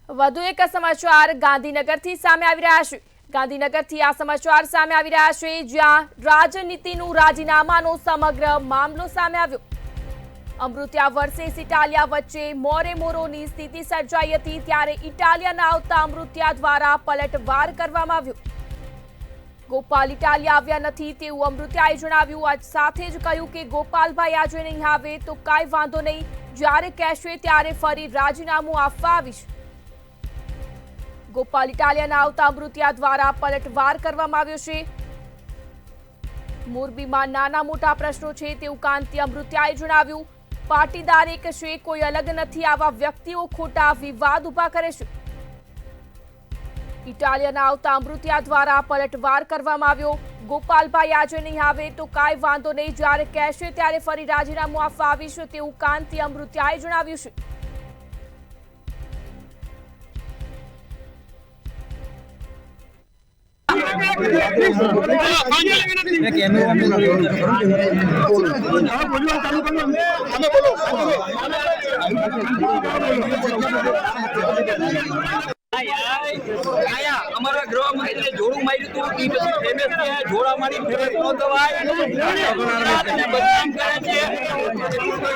વધુ એક સમાચાર ગાંધીનગરથી સામે આવી રહ્યા છે। ગાંધીનગરથી આ સમાચાર સામે આવી રહ્યા છે, જ્યાં રાજનીતિનું રાજીનામાનો સમગ્ર મામલો સામે આવ્યો। અમૃત્યા વર્સેસ ઇટાલિયા વચ્ચે મોરે મોરોની સ્થિતિ સર્જાઈ હતી, ત્યારે ઇટાલિયાના આવતા અમૃત્યા દ્વારા પલટવાર કરવામાં આવ્યો। ગોપાલ ઇટાલિયા આવ્યા નથી તેવું અમૃત્યાએ જણાવ્યું। આજ સાથે જ કહ્યું કે ગોપાલભાઈ આજે નહીં આવે તો કાંઈ વાંધો નહીં, જ્યારે કહેશે ત્યારે ફરી રાજીનામું આપવા આવીશ। ગોપાલ ઇટાલિયાના આવતા અમૃત્યા દ્વારા પલટવાર કરવામાં આવ્યો છે। મોરબીમાં નાના મોટા પ્રશ્નો છે તેવું કાંતિ અમૃત્યાએ જણાવ્યું। પાટીદાર એક છે, કોઈ અલગ નથી, આવા વ્યક્તિઓ ખોટા વિવાદ ઉભા કરે છે। ઇટાલિયાના આવતા અમૃત્યા દ્વારા પલટવાર કરવામાં આવ્યો। ગોપાલભાઈ આજે નહીં આવે તો કાંઈ વાંધો નહીં, જ્યારે કહેશે ત્યારે ફરી રાજીનામું આપવા આવીશ તેવું કાંતિ અમૃત્યાએ જણાવ્યું છે। हमारा गृह मंत्री जोड़ू मारी तो फेमस है जोड़ा मारी फेमस नो दवाई बदनाम करे छे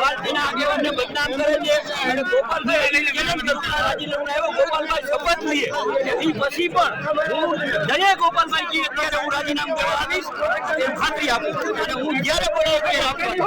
पार्टी ना આગેવાન ને બદનામ કરે છે અને ગોપાલભાઈ કેમ રાજી લેવને આવ્યો ગોપાલભાઈ શપથ લીએ એથી પછી પણ હું જય ગોપાલભાઈ જી અત્યારે હું રાજીનામું દેવા આવીશ એ ખાતરી આપું અને હું જ્યારે પણ એ આપીશ।